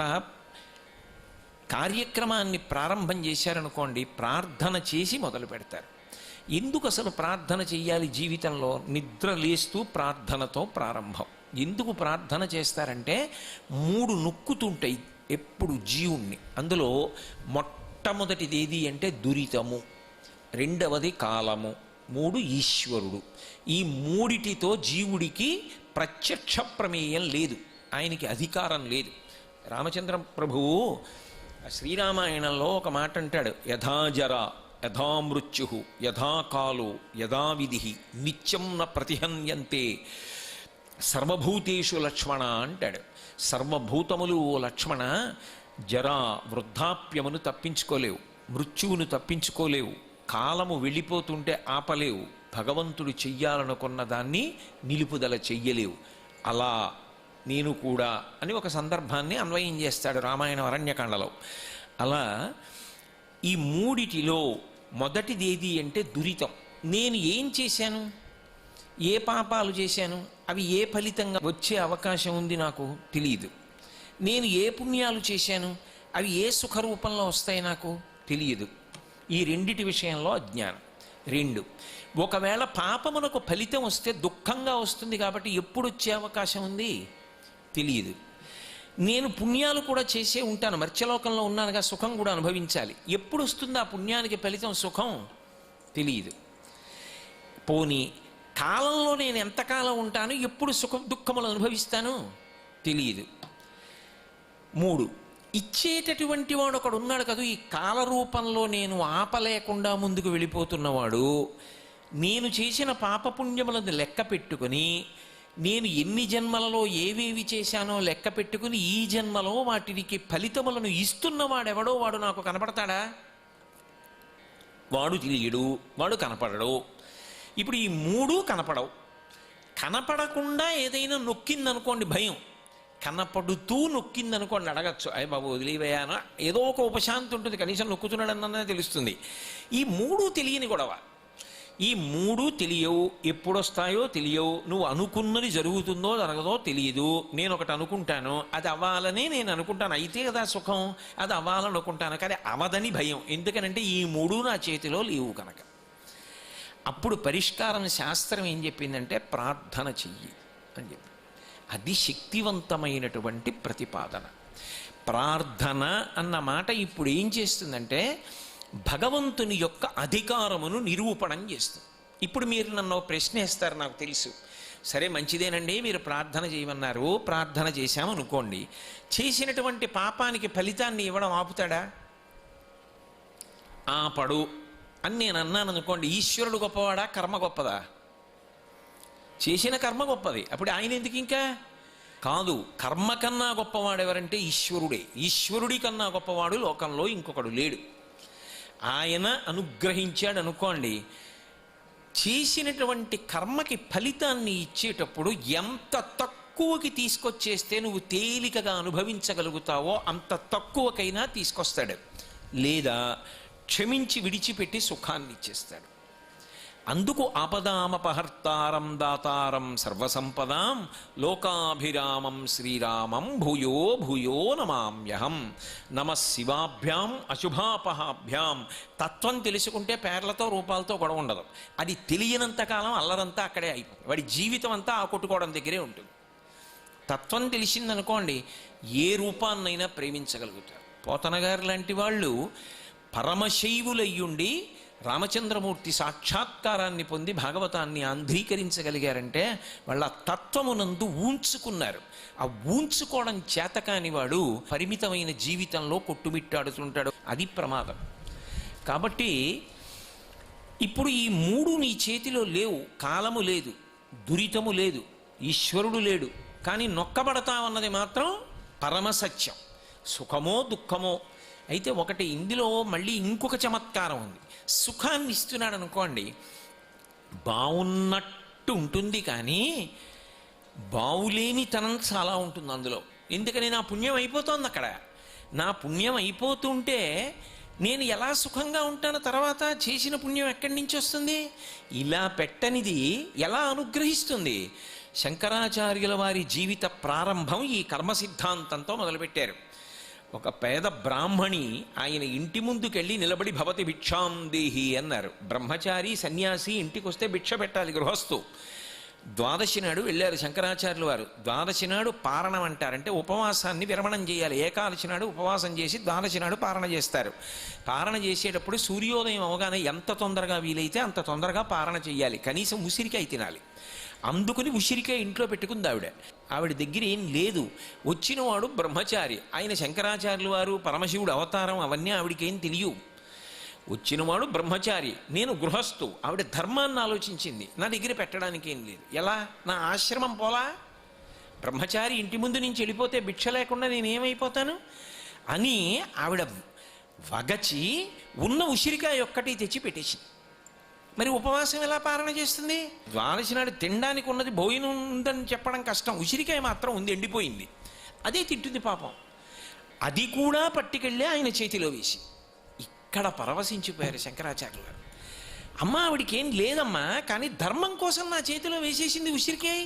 కార్యక్రమాన్ని ప్రారంభం చేశారనుకోండి, ప్రార్థన చేసి మొదలు పెడతారు. ఎందుకు అసలు ప్రార్థన చెయ్యాలి జీవితంలో? నిద్ర లేస్తూ ప్రార్థనతో ప్రారంభం. ఎందుకు ప్రార్థన చేస్తారంటే 3 నొక్కుతుంటాయి ఎప్పుడు జీవుణ్ణి. అందులో మొట్టమొదటిది ఏది అంటే దురితము, రెండవది కాలము, 3 ఈశ్వరుడు. ఈ మూడిటితో జీవుడికి ప్రత్యక్ష ప్రమేయం లేదు, ఆయనకి అధికారం లేదు. రామచంద్ర ప్రభువు శ్రీరామాయణంలో ఒక మాట అంటాడు, యథాజర యథా మృత్యు యథా కాలో యథా విధి నిత్యం న ప్రతిహన్యంతే సర్వభూతేషు లక్ష్మణ అంటాడు. సర్వభూతములు ఓ లక్ష్మణ, జరా వృద్ధాప్యమును తప్పించుకోలేవు, మృత్యువును తప్పించుకోలేవు, కాలము వెళ్ళిపోతుంటే ఆపలేవు, భగవంతుడు చెయ్యాలనుకున్న దాన్ని నిలుపుదల చెయ్యలేవు, అలా నేను కూడా అని ఒక సందర్భాన్ని అన్వయం చేస్తాడు రామాయణ అరణ్యకాండలో. అలా ఈ మూడిటిలో మొదటిది ఏది అంటే దురితం. నేను ఏం చేశాను, ఏ పాపాలు చేశాను, అవి ఏ ఫలితంగా వచ్చే అవకాశం ఉంది నాకు తెలియదు. నేను ఏ పుణ్యాలు చేశాను, అవి ఏ సుఖరూపంలో వస్తాయి నాకు తెలియదు. ఈ రెండిటి విషయంలో అజ్ఞానం. 2, ఒకవేళ పాపమునకు ఫలితం వస్తే దుఃఖంగా వస్తుంది కాబట్టి ఎప్పుడు వచ్చే అవకాశం ఉంది తెలియదు. నేను పుణ్యాలు కూడా చేసే ఉంటాను, మర్త్యలోకంలో ఉన్నానుగా, సుఖం కూడా అనుభవించాలి. ఎప్పుడు వస్తుంది ఆ పుణ్యానికి ఫలితం సుఖం తెలియదు. పోనీ కాలంలో నేను ఎంతకాలం ఉంటాను, ఎప్పుడు సుఖ దుఃఖములు అనుభవిస్తాను తెలియదు. 3, ఇచ్చేటటువంటి వాడు ఒకడు ఉన్నాడు కదా, ఈ కాలరూపంలో నేను ఆపలేకుండా ముందుకు వెళ్ళిపోతున్నవాడు, నేను చేసిన పాపపుణ్యములను లెక్క పెట్టుకుని, నేను ఎన్ని జన్మలలో ఏవేవి చేశానో లెక్క పెట్టుకుని ఈ జన్మలో వాటికి ఫలితములను ఇస్తున్నవాడెవడో వాడు నాకు కనపడతాడా? వాడు తెలియడు, వాడు కనపడడు. ఇప్పుడు ఈ 3 కనపడవు. కనపడకుండా ఏదైనా నొక్కిందనుకోండి భయం, కనపడుతూ నొక్కిందనుకోండి అడగచ్చు, అయ్య బాబు వదిలేవయానా, ఏదో ఒక ఉపశాంతి ఉంటుంది, కనీసం నొక్కుతున్నాడన్నదే తెలుస్తుంది. ఈ 3 తెలియని గొడవ. ఈ 3 తెలియవు, ఎప్పుడొస్తాయో తెలియవు, నువ్వు అనుకున్నది జరుగుతుందో జరగదో తెలియదు. నేను ఒకటి అనుకుంటాను, అది అవ్వాలని నేను అనుకుంటాను, అయితే కదా సుఖం, అది అవ్వాలని అనుకుంటాను, కానీ అవదని భయం. ఎందుకనంటే ఈ 3 నా చేతిలో లేవు కనుక. అప్పుడు పరిష్కారం శాస్త్రం ఏం చెప్పిందంటే ప్రార్థన చెయ్యి అని చెప్పి. అది శక్తివంతమైనటువంటి ప్రతిపాదన. ప్రార్థన అన్న మాట ఇప్పుడు ఏం చేస్తుందంటే భగవంతుని యొక్క అధికారమును నిరూపణం చేస్తుంది. ఇప్పుడు మీరు నన్ను ప్రశ్న వేస్తారు, నాకు తెలుసు, సరే మంచిదేనండి మీరు ప్రార్థన చేయమన్నారు, ప్రార్థన చేశామనుకోండి, చేసినటువంటి పాపానికి ఫలితాన్ని ఇవ్వడం ఆపుతాడా? ఆపడు అని నేను అన్నాను అనుకోండి, ఈశ్వరుడు గొప్పవాడా, కర్మ గొప్పదా? చేసిన కర్మ గొప్పది, అప్పుడు ఆయన ఎందుకు ఇంకా? కాదు, కర్మ కన్నా గొప్పవాడు ఎవరంటే ఈశ్వరుడే. ఈశ్వరుడి కన్నా గొప్పవాడు లోకంలో ఇంకొకడు లేడు. ఆయన అనుగ్రహించాడు అనుకోండి, చేసినటువంటి కర్మకి ఫలితాన్ని ఇచ్చేటప్పుడు ఎంత తక్కువకి తీసుకొచ్చేస్తే నువ్వు తేలికగా అనుభవించగలుగుతావో అంత తక్కువకైనా తీసుకొస్తాడు, లేదా క్షమించి విడిచిపెట్టి సుఖాన్ని ఇచ్చేస్తాడు. అందుకు ఆపదామపహర్తారం దాతారం సర్వసంపదాం లోకాభిరామం శ్రీరామం భూయో భూయో నమామ్యహం. నమ శివాభ్యాం అశుభాపహాభ్యాం. తత్వం తెలుసుకుంటే పేర్లతో రూపాలతో గొడవ ఉండదు. అది తెలియనంతకాలం అల్లరంతా అక్కడే అయిపోతుంది, వాడి జీవితం అంతా ఆ కొట్టుకోవడం దగ్గరే ఉంటుంది. తత్వం తెలిసిందనుకోండి ఏ రూపాన్నైనా ప్రేమించగలుగుతారు. పోతనగారు లాంటి వాళ్ళు పరమశైవులయ్యుండి రామచంద్రమూర్తి సాక్షాత్కారాన్ని పొంది భాగవతాన్ని ఆంధ్రీకరించగలిగారంటే వాళ్ళ తత్వమునందు ఊంచుకున్నారు. ఆ ఊంచుకోవడం చేతకాని వాడు పరిమితమైన జీవితంలో కొట్టుమిట్టాడుతుంటాడు, అది ప్రమాదం. కాబట్టి ఇప్పుడు ఈ 3 నీ చేతిలో లేవు. కాలము లేదు, దురితము లేదు, ఈశ్వరుడు లేడు, కానీ నొక్కబడతామన్నది మాత్రం పరమసత్యం. సుఖమో దుఃఖమో అయితే ఒకటి, ఇందులో మళ్ళీ ఇంకొక చమత్కారం ఉంది. సుఖాన్ని ఇస్తున్నాడు అనుకోండి, బాగున్నట్టు ఉంటుంది కానీ బావులేనితనం చాలా ఉంటుంది అందులో. ఎందుకని నా పుణ్యం అయిపోతుంది అక్కడ. నా పుణ్యం అయిపోతుంటే నేను ఎలా సుఖంగా ఉంటాను? తర్వాత చేసిన పుణ్యం ఎక్కడి నుంచి వస్తుంది? ఇలా పెట్టనిది ఎలా అనుగ్రహిస్తుంది? శంకరాచార్యుల వారి జీవిత ప్రారంభం ఈ కర్మ సిద్ధాంతంతో మొదలుపెట్టారు. ఒక పేద బ్రాహ్మణి ఆయన ఇంటి ముందుకెళ్ళి నిలబడి భవతి భిక్షాం దేహి అన్నారు. బ్రహ్మచారి సన్యాసి ఇంటికి వస్తే భిక్ష పెట్టాలి గృహస్థు. ద్వాదశి నాడు వెళ్ళారు శంకరాచార్యులు వారు. ద్వాదశి నాడు పారణం అంటారంటే ఉపవాసాన్ని విరమణం చేయాలి. ఏకాదశి నాడు ఉపవాసం చేసి ద్వాదశి నాడు పారణ చేస్తారు. పారణ చేసేటప్పుడు సూర్యోదయం అవగానే ఎంత తొందరగా వీలైతే అంత తొందరగా పారణ చేయాలి. కనీసం ఉసిరికాయ తినాలి. అందుకుని ఉసిరికాయ ఇంట్లో పెట్టుకుంది ఆవిడ. ఆవిడ దగ్గర ఏం లేదు. వచ్చినవాడు బ్రహ్మచారి, ఆయన శంకరాచార్యులు వారు పరమశివుడు అవతారం, అవన్నీ ఆవిడకేం తెలియవు. వచ్చినవాడు బ్రహ్మచారి, నేను గృహస్థు. ఆవిడ ధర్మాన్ని ఆలోచించింది, నా దగ్గర పెట్టడానికి ఏం లేదు, ఎలా నా ఆశ్రమం పోలా బ్రహ్మచారి ఇంటి ముందు నుంచి వెళ్ళిపోతే భిక్ష లేకుండా నేనేమైపోతాను అని ఆవిడ వగచి ఉన్న ఉసిరికాయ ఒక్కటి తెచ్చి పెట్టేసింది. మరి ఉపవాసం ఎలా పాలన చేస్తుంది? ద్వాదశి నాడు తినడానికి ఉన్నది భోజనం ఉందని చెప్పడం కష్టం, ఉసిరికాయ మాత్రం ఉంది, ఎండిపోయింది, అదే తింటుంది పాపం. అది కూడా పట్టుకెళ్ళి ఆయన చేతిలో వేసి ఇక్కడ పరవశించిపోయారు శంకరాచార్యులు గారు. అమ్మ ఆవిడికి ఏం లేదమ్మా, కానీ ధర్మం కోసం నా చేతిలో వేసేసింది ఉసిరికాయ.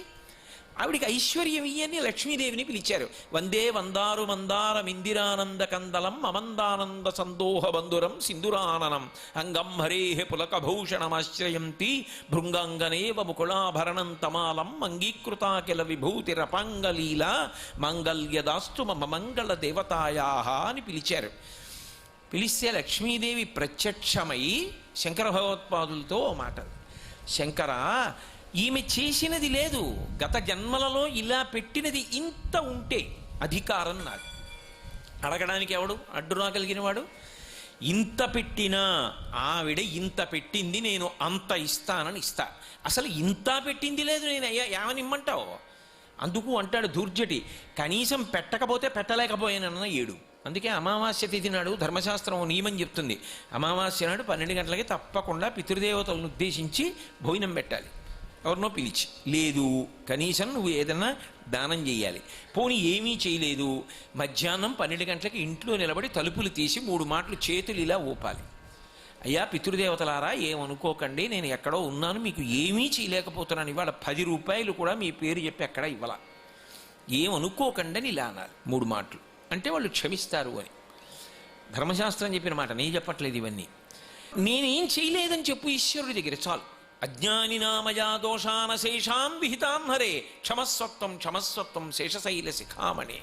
ఆవిడికి ఐశ్వర్యం ఇయ్యని లక్ష్మీదేవిని పిలిచారు. వందే వందారు మందారం ఇందిరానంద కందలం అమందానంద సందోహ బంధురం సింధురాననం అంగం హరేహ పులకభూషణమాశ్రయంతి భృంగాంగనేవ ముకుళాభరణం తమాలం అంగీకృతాకిల విభూతిరపాంగలీల మాంగల్యదాస్తు మమ మంగళ దేవతాయా అని పిలిచారు. పిలిస్తే లక్ష్మీదేవి ప్రత్యక్షమై శంకర భగవత్పాదులతో మాట, శంకర ఈమె చేసినది లేదు, గత జన్మలలో ఇలా పెట్టినది ఇంత ఉంటే అధికారం నాది. అడగడానికి ఎవడు అడ్డు రాగలిగిన వాడు? ఇంత పెట్టినా ఆవిడ ఇంత పెట్టింది, నేను అంత ఇస్తానని ఇస్తా. అసలు ఇంత పెట్టింది లేదు, నేను ఏమనిమ్మంటావు? అందుకు అంటాడు దుర్జటి, కనీసం పెట్టకపోతే పెట్టలేకపోయానన్న ఏడు. అందుకే అమావాస్య తిథి నాడు ధర్మశాస్త్రం నియమం చెప్తుంది, అమావాస్య నాడు 12 గంటలకి తప్పకుండా పితృదేవతలను ఉద్దేశించి భోజనం పెట్టాలి, ఎవరినో పిలిచి. లేదు కనీసం నువ్వు ఏదన్నా దానం చేయాలి. పోనీ ఏమీ చేయలేదు, మధ్యాహ్నం 12 గంటలకి ఇంట్లో నిలబడి తలుపులు తీసి 3 మాటలు చేతులు ఇలా ఊపాలి. అయ్యా పితృదేవతలారా ఏమనుకోకండి, నేను ఎక్కడో ఉన్నాను, మీకు ఏమీ చేయలేకపోతున్నాను, ఇవాళ 10 రూపాయలు కూడా మీ పేరు చెప్పి ఎక్కడ ఇవ్వాల, ఏమనుకోకండి అని ఇలా అన్నారు 3 మాటలు. అంటే వాళ్ళు క్షమిస్తారు అని ధర్మశాస్త్రం చెప్పిన మాట, నేను చెప్పట్లేదు ఇవన్నీ. నేనేం చేయలేదని చెప్పు ఈశ్వరుడి దగ్గర చాలు. అజ్ఞానినామయా దోషానశేషాం విహితాన్హరే క్షమస్వత్వం క్షమస్వత్వం శేషశైల శిఖామణే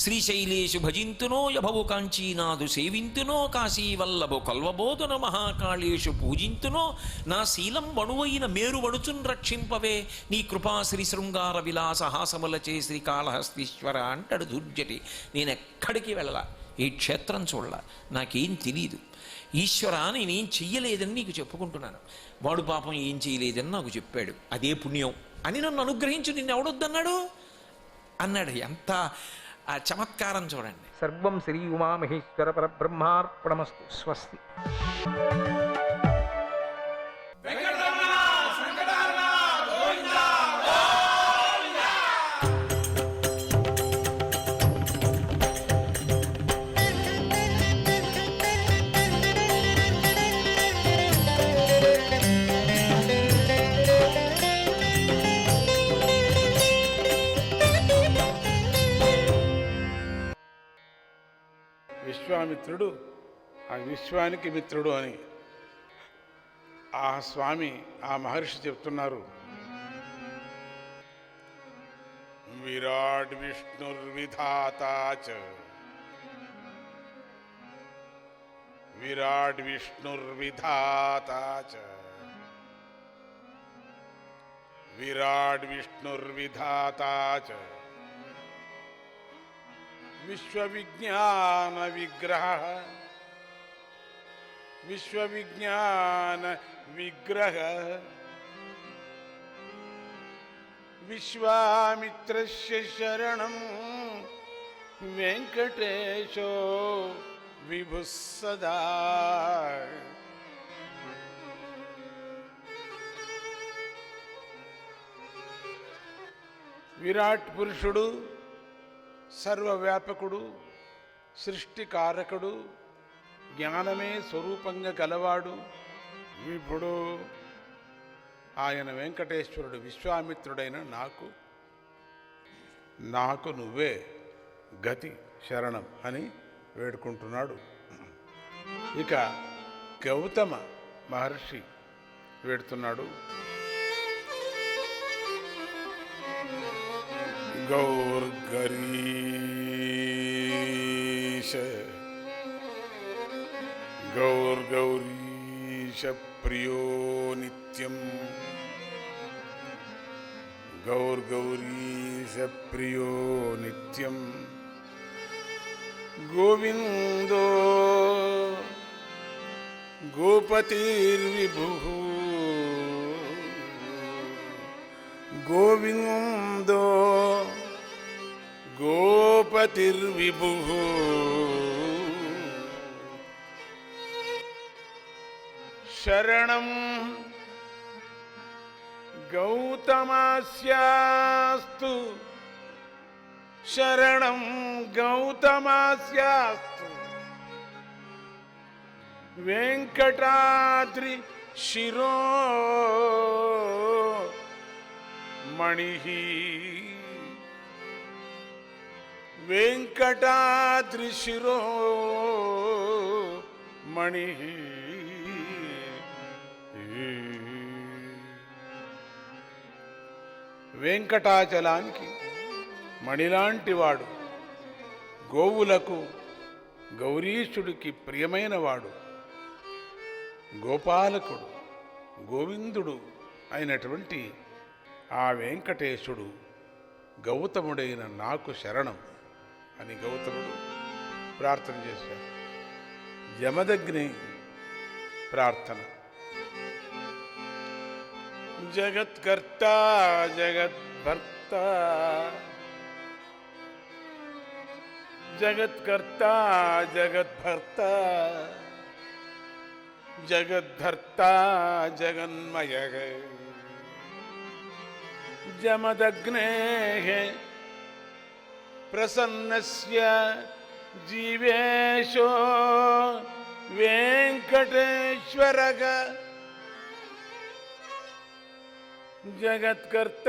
శ్రీశైలేషు భజింతునో యభవు కాంచీనాథు సేవింతునో కాశీవల్లభు కల్వబోధన మహాకాళేషు పూజింతునో నా శీలం వణువైన మేరు వణుచున్ రక్షింపవే నీ కృపా శ్రీ శృంగార విలాస హాసములచే శ్రీకాళహస్తీశ్వర అంటాడు దుర్జటి. నేను ఎక్కడికి వెళ్ళలా, ఈ క్షేత్రం చూడలా, నాకేం తెలీదు, ఈశ్వర నేనేం చెయ్యలేదని నీకు చెప్పుకుంటున్నాను. వాడు పాపం ఏం చేయలేదని నాకు చెప్పాడు, అదే పుణ్యం అని నన్ను అనుగ్రహించు, నిన్ను ఎవడొద్దన్నాడు అన్నాడు. ఎంత ఆ చమత్కారం చూడండి. సర్వం శ్రీ ఉమామహేశ్వర పరబ్రహ్మార్పణమస్తు. స్వస్తి. విశ్వామిత్రుడు ఆ విశ్వానికి మిత్రుడు అని ఆ స్వామి ఆ మహర్షి చెప్తున్నారు. విరాట్ విష్ణుర్విధాతా చ విరాట్ విష్ణుర్విధాతా చ విరాట్ విష్ణుర్విధాతా చ విశ్వవిజ్ఞాన విగ్రహ విశ్వవిజ్ఞాన విగ్రహ విశ్వామిత్రస్య శరణం వెంకటేశో విభుః సదా. విరాట్ పురుషుడు, సర్వవ్యాపకుడు, సృష్టికారకుడు, జ్ఞానమే స్వరూపంగా గలవాడు విభుడు. ఆయన వెంకటేశ్వరుడు విశ్వామిత్రుడైన నాకు నువ్వే గతి శరణం అని వేడుకుంటున్నాడు. ఇక గౌతమ మహర్షి వేడుతున్నాడు. గౌర్గరీశ గౌర్గౌరీశ ప్రియో నిత్యం గౌర్గౌరీశ ప్రియో నిత్యం గోవిందో గోపతిర్విభుః గోవిందో గోపతిర్విభుః శరణం గౌతమస్యాస్తు శరణం గౌతమస్యాస్తు వెంకటాద్రి శిరో మణిః వెంకటాద్రి శిరో మణిః వెంకటాచలానికి మణిలాంటి వాడు, గోవులకు గౌరీశుడికి ప్రియమైన వాడు, గోపాలకుడు గోవిందుడు అయినటువంటి ఆ వెంకటేశుడు గౌతముడైన నాకు శరణం అని గౌతముడు ప్రార్థన చేశాడు. జమదగ్ని ప్రార్థన. జగత్కర్త జగద్భర్త జగత్కర్త జగద్భర్త జగద్ధర్త జగన్మయ జమదగ్నేః ప్రసన్నస్య జీవేశో వెంకటేశ్వరః జగత్కర్త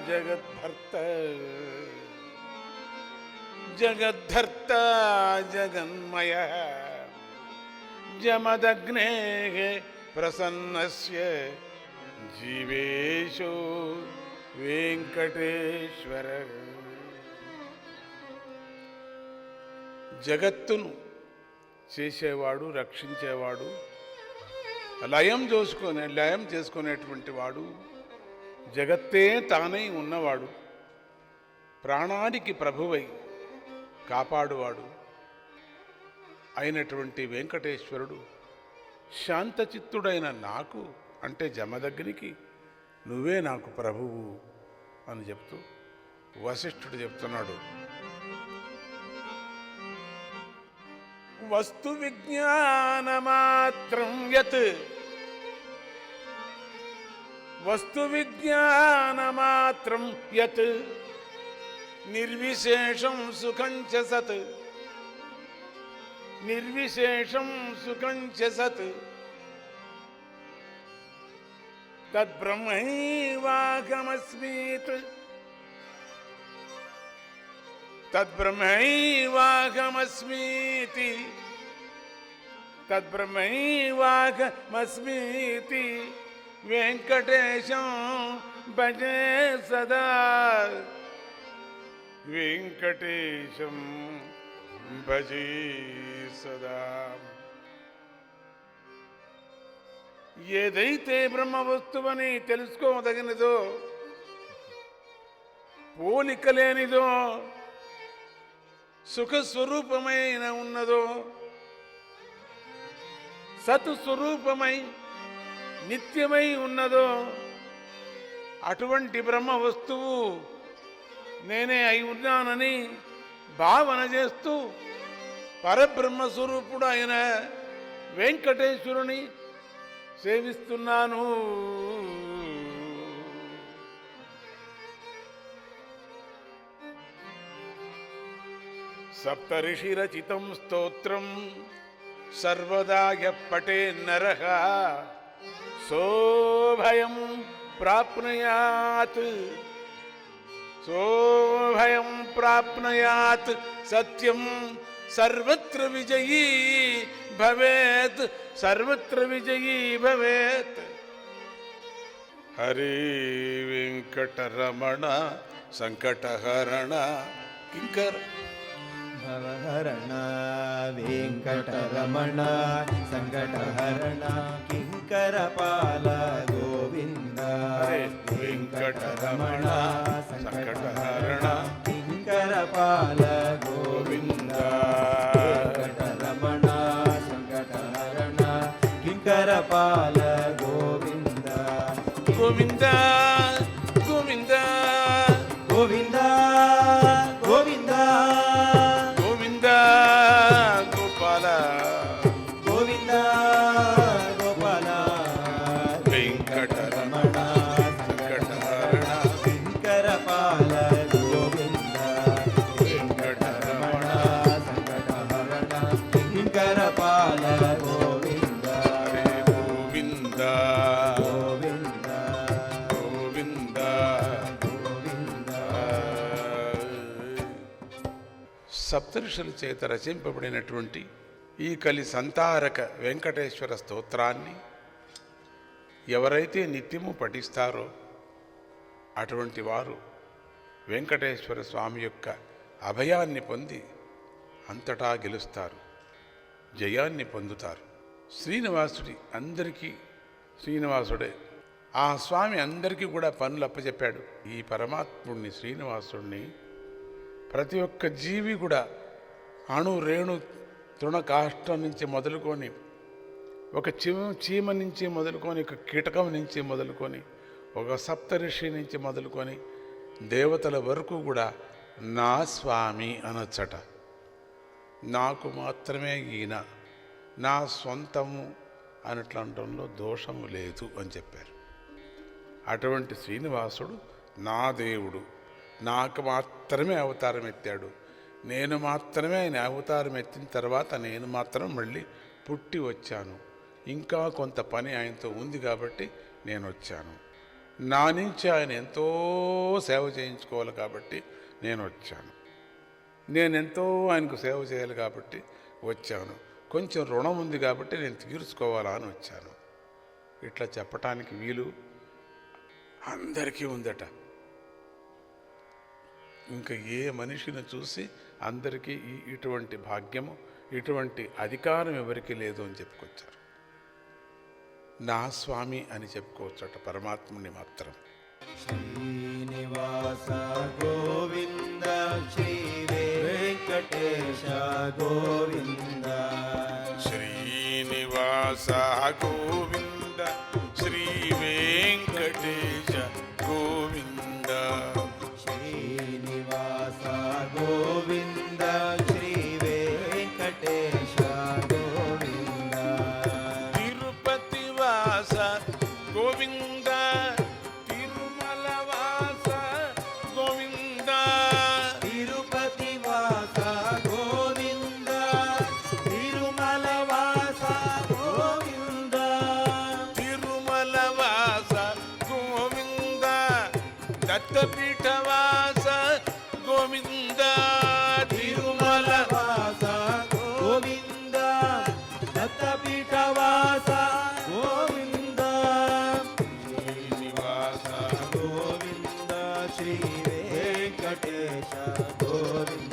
జగద్భర్త జగద్ధర్త జగన్మయ జమదగ్నేః ప్రసన్నస్య జీవేశో వెంకటేశ్వర. జగత్తును చేసేవాడు, రక్షించేవాడు, లయం చేసుకునేటువంటి వాడు, జగత్తే తానై ఉన్నవాడు, ప్రాణానికి ప్రభువై కాపాడువాడు అయినటువంటి వెంకటేశ్వరుడు శాంతచిత్తుడైన నాకు అంటే జమదగ్నికి నువ్వే నాకు ప్రభువు అని చెప్తూ వశిష్ఠుడు చెప్తున్నాడు. వస్తు విజ్ఞానమాత్రం యత్ వస్తు విజ్ఞానమాత్రం యత్ నిర్విశేషం సుఖం చ సత్ నిర్విశేషం సుఖం చ సత్ తద్బ్రహ్మైవాహమస్మీత్ తద్బ్రహ్మైవాహమస్మీతి తద్బ్రహ్మైవాహమస్మీతి వెంకటేశం భజే సదా వెంకటేశం భజే సదా. ఏదైతే బ్రహ్మ వస్తువని తెలుసుకోదగినదో, పోలిక లేనిదో, సుఖస్వరూపమైన ఉన్నదో, సత్ స్వరూపమై నిత్యమై ఉన్నదో అటువంటి బ్రహ్మ వస్తువు నేనే అయి ఉన్నానని భావన చేస్తూ పరబ్రహ్మ స్వరూపుడు అయిన వెంకటేశ్వరుని సేవిస్తున్నాను. సప్తర్షిరచితం స్తోత్రం సర్వదా యః పఠేన్ నరః సోభయం ప్రాప్నుయాత్ సోభయం ప్రాప్నుయాత్ సత్యం సర్వత్ర విజయీ భవేత్ సర్వత్ర విజయీ భవేత్. హరే వెంకటరమణ సంకటహరణ కింకర భవహరణ వెంకటరమణ సంకటహరణ కింకరపాల గోవింద. వెంకటరమణ సంకటహరణ కింకరపాల గోవింద. వెంకటరమణ సంకటహరణ కింకరపాల గోవింద. గోవింద గోవింద గోవింద గోవింద సప్తఋషుల చేత రచింపబడినటువంటి ఈ కలి సంతారక వెంకటేశ్వర స్తోత్రాన్ని ఎవరైతే నిత్యము పఠిస్తారో అటువంటి వారు వెంకటేశ్వర స్వామి యొక్క అభయాన్ని పొంది అంతటా గెలుస్తారు, జయాన్ని పొందుతారు. శ్రీనివాసుడే ఆ స్వామి అందరికీ కూడా పనులు అప్పచెప్పాడు. ఈ పరమాత్ముడిని శ్రీనివాసుడిని ప్రతి ఒక్క జీవి కూడా అణు రేణు తృణ కాష్టం నుంచి మొదలుకొని, ఒక చీమ నుంచి మొదలుకొని, ఒక కీటకం నుంచి మొదలుకొని, ఒక సప్తఋషి నుంచి మొదలుకొని దేవతల వరకు కూడా నా స్వామి అనొచ్చట. నాకు మాత్రమే ఈయన, నా సొంతము అనట్లంటంలో దోషము లేదు అని చెప్పారు. అటువంటి శ్రీనివాసుడు నా దేవుడు, నాకు మాత్రమే అవతారం ఎత్తాడు. నేను మాత్రమే ఆయన అవతారం ఎత్తిన తర్వాత నేను మాత్రం మళ్ళీ పుట్టి వచ్చాను. ఇంకా కొంత పని ఆయనతో ఉంది కాబట్టి నేను వచ్చాను. నా నుంచి ఆయన ఎంతో సేవ చేయించుకోవాలి కాబట్టి నేను వచ్చాను. నేనెంతో ఆయనకు సేవ చేయాలి కాబట్టి వచ్చాను. కొంచెం రుణం ఉంది కాబట్టి నేను తీర్చుకోవాలా అని వచ్చాను. ఇట్లా చెప్పటానికి వీలు అందరికీ ఉందట. ఇంకా ఏ మనిషిని చూసి అందరికీ ఇటువంటి భాగ్యము, ఇటువంటి అధికారం ఎవరికి లేదు అని చెప్పుకొచ్చారు. నా స్వామి అని చెప్పుకోవచ్చట పరమాత్ముని మాత్రం. శ్రీనివాస గోవింద శ్రీ వెంకటేశ గోవింద. శ్రీనివాస గోవింద శ్రీ వెంకటేశ గోవింద. శ్రీనివాస గోవింద శ్రీ వెంకటేశ గోవింద. తిరుపతి వాస గోవింద, తిరుమల వాస గోవింద. తిరుపతి వాస గోవింద, తిరుమల వాస గోవింద. తిరుమల వాస గోవింద, దత్తపీఠ వాస గోవింద. తిరుమల వాస గోవింద, దత్తపీఠ వాస గోవింద. శ్రీనివాస గోవింద శ్రీ వెంకటేశ గోవింద.